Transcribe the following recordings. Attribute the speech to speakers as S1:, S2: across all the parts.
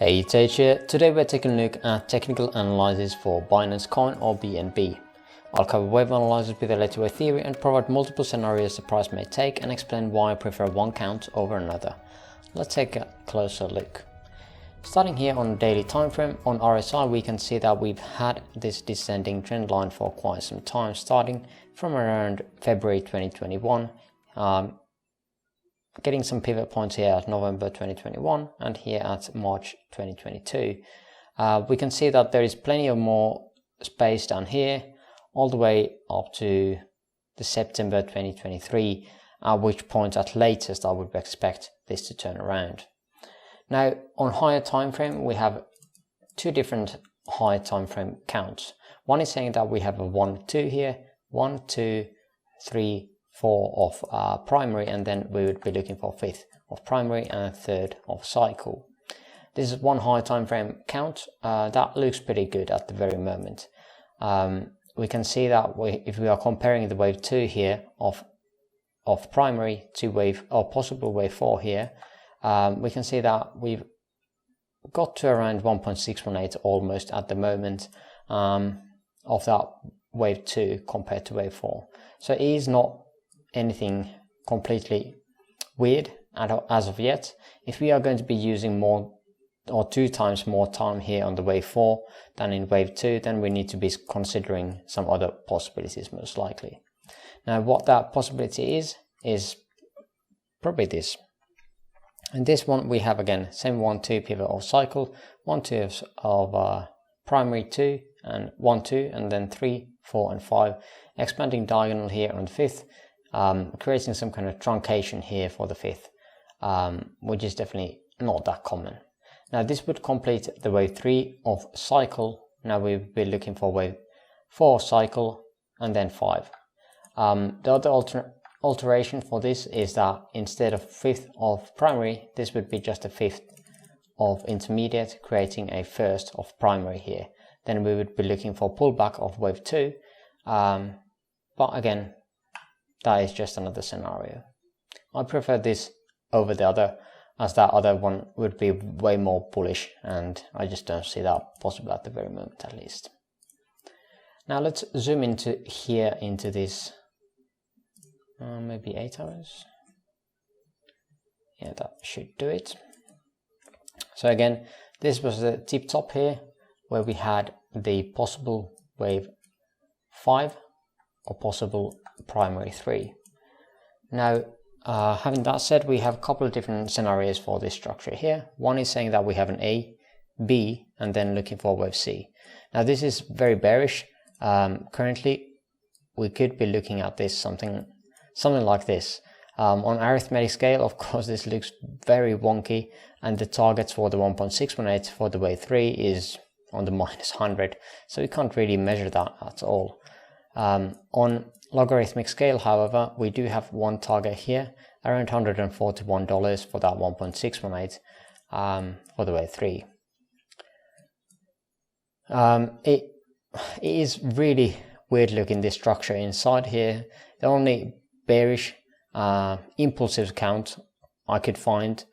S1: Hey, it's H here. Today we're taking a look at technical analysis for Binance coin or BNB. I'll cover wave analysis with Elliott Waves theory and provide multiple scenarios the price may take and explain why I prefer one count over another. Let's take a closer look. Starting here on daily time frame, on RSI we can see that we've had this descending trend line for quite some time, starting from around February 2021. Getting some pivot points here at November 2021 and here at March 2022. We can see that there is plenty of more space down here all the way up to the September 2023, at which point at latest I would expect this to turn around. Now on higher time frame we have two different high time frame counts. One is saying that we have a 1, 2 here, 1, 2, 3, 4 of primary, and then we would be looking for 5th of primary and 3rd of cycle. This is one high time frame count that looks pretty good at the very moment. We can see that if we are comparing the wave 2 here of primary to wave or possible wave 4 here, we can see that we've got to around 1.618 almost at the moment of that wave 2 compared to wave 4. So it is not anything completely weird as of yet. If we are going to be using more or 2 times more time here on the wave 4 than in wave 2, then we need to be considering some other possibilities most likely. Now what that possibility is probably this. And this one we have again same 1, 2 pivot of cycle, 1, 2 of primary 2 and 1, 2 and then 3, 4 and 5, expanding diagonal here on the 5th. Creating some kind of truncation here for the 5th, which is definitely not that common. Now this would complete the wave 3 of cycle. Now we'll be looking for wave 4 cycle and then 5. The other alteration for this is that instead of 5th of primary, this would be just a 5th of intermediate, creating a 1st of primary here. Then we would be looking for pullback of wave 2, but again, that is just another scenario. I prefer this over the other, as that other one would be way more bullish, and I just don't see that possible at the very moment at least. Now let's zoom into here into this, maybe 8 hours. Yeah, that should do it. So again, this was the tip top here, where we had the possible wave 5 or possible primary 3. Now having that said, we have a couple of different scenarios for this structure here. One is saying that we have an A, B and then looking for wave C. Now this is very bearish. Currently we could be looking at this something like this. On arithmetic scale, of course, this looks very wonky, and the targets for the 1.618 for the wave 3 is on the -100, so we can't really measure that at all. On logarithmic scale, however, we do have one target here, around $141 for that 1.618 for the wave 3. It is really weird looking, this structure inside here. The only bearish impulsive count I could find,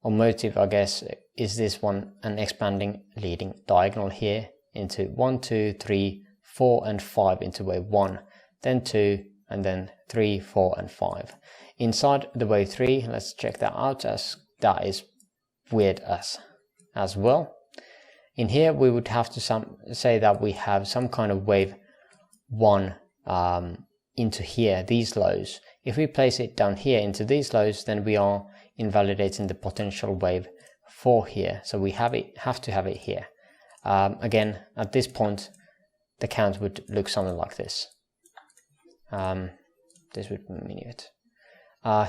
S1: or motive I guess, is this one, an expanding leading diagonal here into 1, 2, 3, 4 and 5 into wave 1, then 2 and then 3, 4 and 5. Inside the wave 3, let's check that out, as that is weird as well. In here we would have to say that we have some kind of wave 1 into here, these lows. If we place it down here into these lows, then we are invalidating the potential wave 4 here, so we have to have it here. Again, at this point the count would look something like this. This would mean it.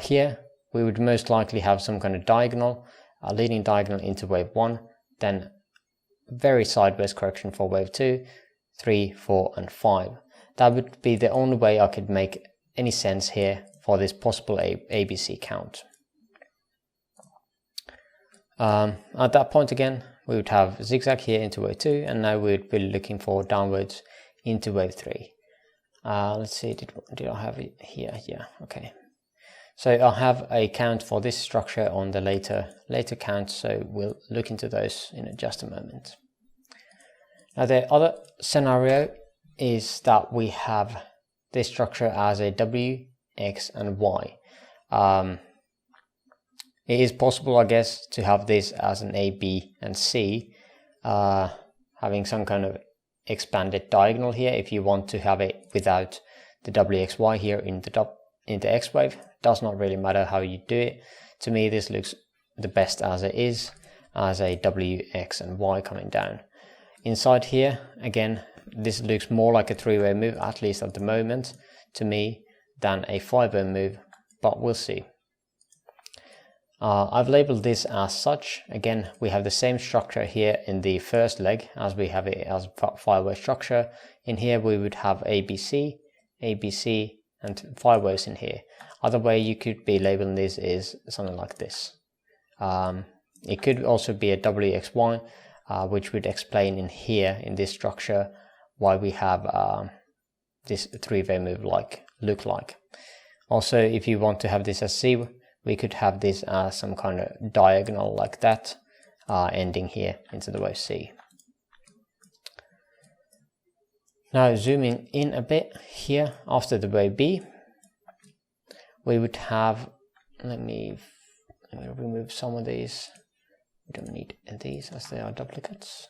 S1: Here we would most likely have some kind of diagonal, a leading diagonal into wave 1, then very sideways correction for wave 2, 3, 4 and 5. That would be the only way I could make any sense here for this possible ABC count. At that point again, we would have zigzag here into wave 2, and now we would be looking for downwards into wave 3. Let's see, did I have it here? Yeah, okay. So I have a count for this structure on the later count, so we'll look into those in just a moment. Now the other scenario is that we have this structure as a W, X and Y. It is possible, I guess, to have this as an A, B and C, having some kind of expanded diagonal here if you want to have it without the WXY here in the X wave. Does not really matter how you do it. To me this looks the best as it is, as a W, X and Y coming down. Inside here, again, this looks more like a three-way move, at least at the moment, to me, than a five-way move, but we'll see. I've labeled this as such. Again, we have the same structure here in the first leg as we have it as five-way structure. In here we would have ABC, ABC and five waves in here. Other way you could be labeling this is something like this. It could also be a WXY, which would explain in here in this structure why we have this three-way move look like. Also, if you want to have this as C, we could have this as some kind of diagonal like that, ending here into the wave C. Now zooming in a bit here, after the wave B, we would have, let me remove some of these. We don't need these as they are duplicates.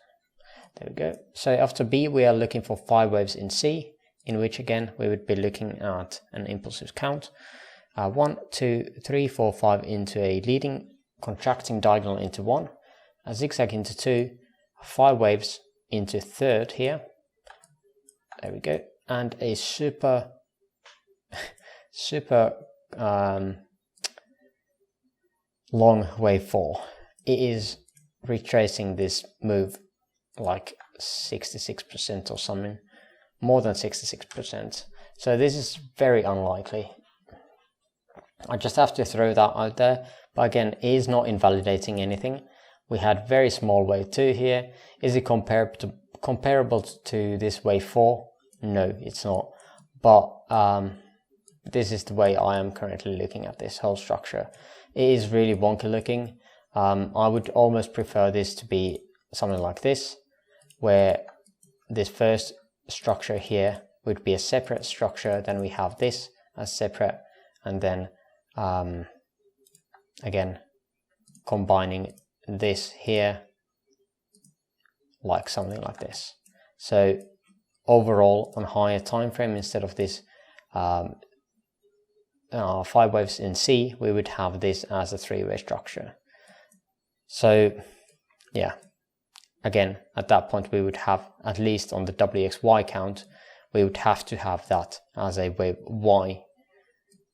S1: There we go. So after B, we are looking for five waves in C, in which again we would be looking at an impulsive count. 1, 2, 3, 4, 5 into a leading contracting diagonal into 1, a zigzag into 2, 5 waves into third here. There we go. And a super long wave 4. It is retracing this move like 66% or something, more than 66%. So this is very unlikely. I just have to throw that out there, but again, it is not invalidating anything. We had very small wave 2 here. Is it comparable to this wave 4? No, it's not. But this is the way I am currently looking at this whole structure. It is really wonky looking. I would almost prefer this to be something like this, where this first structure here would be a separate structure, then we have this as separate, and then again combining this here like something like this. So overall on higher time frame, instead of this 5 waves in C, we would have this as a three-way structure. So yeah, again at that point we would have, at least on the WXY count, we would have to have that as a wave Y,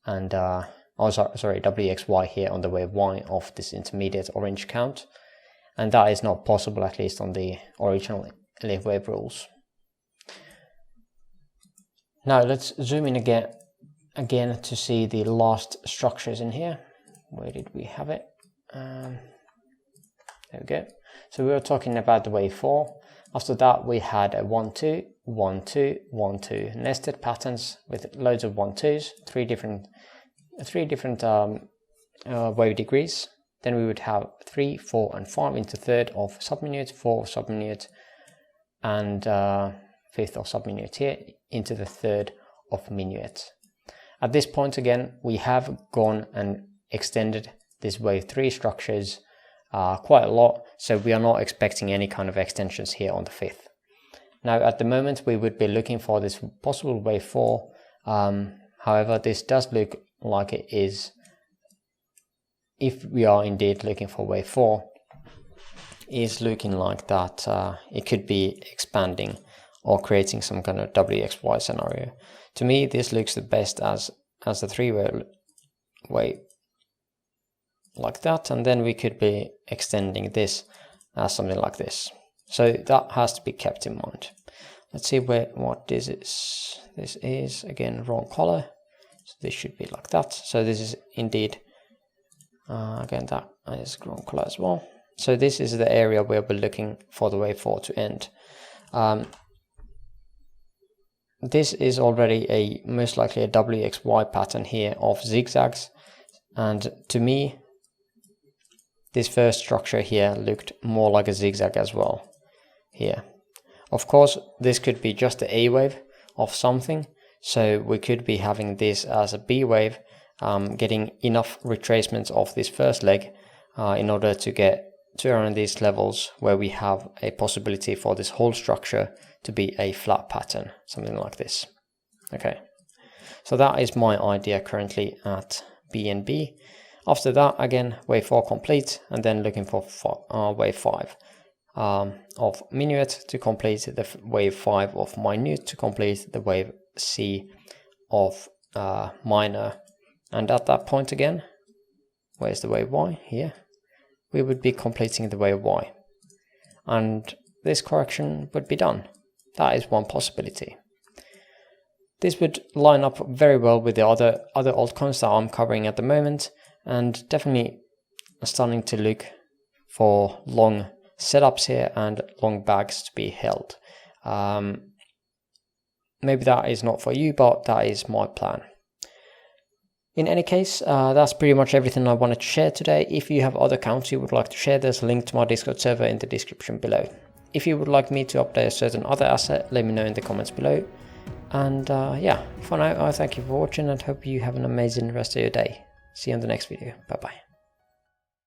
S1: and WXY here on the wave Y of this intermediate orange count, and that is not possible, at least on the original Elliott wave rules. Now let's zoom in again to see the last structures in here. Where did we have it? There we go. So we were talking about the wave 4. After that we had a 1, 2, 1, 2, 1, 2 nested patterns with loads of 1, 2s, three different wave degrees. Then we would have 3, 4 and 5 into third of subminute, 4 of subminute, and 5th of subminute here into the third of minuet. At this point again we have gone and extended this wave 3 structures quite a lot, so we are not expecting any kind of extensions here on the 5th. Now at the moment we would be looking for this possible wave 4. However, this does look like it is, if we are indeed looking for wave 4, is looking like that it could be expanding or creating some kind of WXY scenario. To me this looks the best as a three-way wave like that, and then we could be extending this as something like this. So that has to be kept in mind. Let's see what this is. This is again wrong color, so this should be like that. So this is indeed again that is wrong color as well. So this is the area where we're looking for the wave 4 to end. This is already most likely a WXY pattern here of zigzags. And to me, this first structure here looked more like a zigzag as well here. Of course, this could be just the A wave of something. So we could be having this as a B wave, getting enough retracements of this first leg in order to get to around these levels where we have a possibility for this whole structure to be a flat pattern, something like this. Okay, so that is my idea currently at BNB. After that, again, wave 4 complete, and then looking for wave 5 of minuet to complete, the wave 5 of minute to complete the wave C of minor. And at that point again, where's the wave Y? Here. We would be completing the wave Y. And this correction would be done. That is one possibility. This would line up very well with the other altcoins that I'm covering at the moment, and definitely starting to look for long setups here and long bags to be held. Maybe that is not for you, but that is my plan. In any case, that's pretty much everything I wanted to share today. If you have other accounts you would like to share, there's a link to my Discord server in the description below. If you would like me to update a certain other asset, let me know in the comments below. And yeah, for now, I thank you for watching and hope you have an amazing rest of your day. See you on the next video. Bye bye.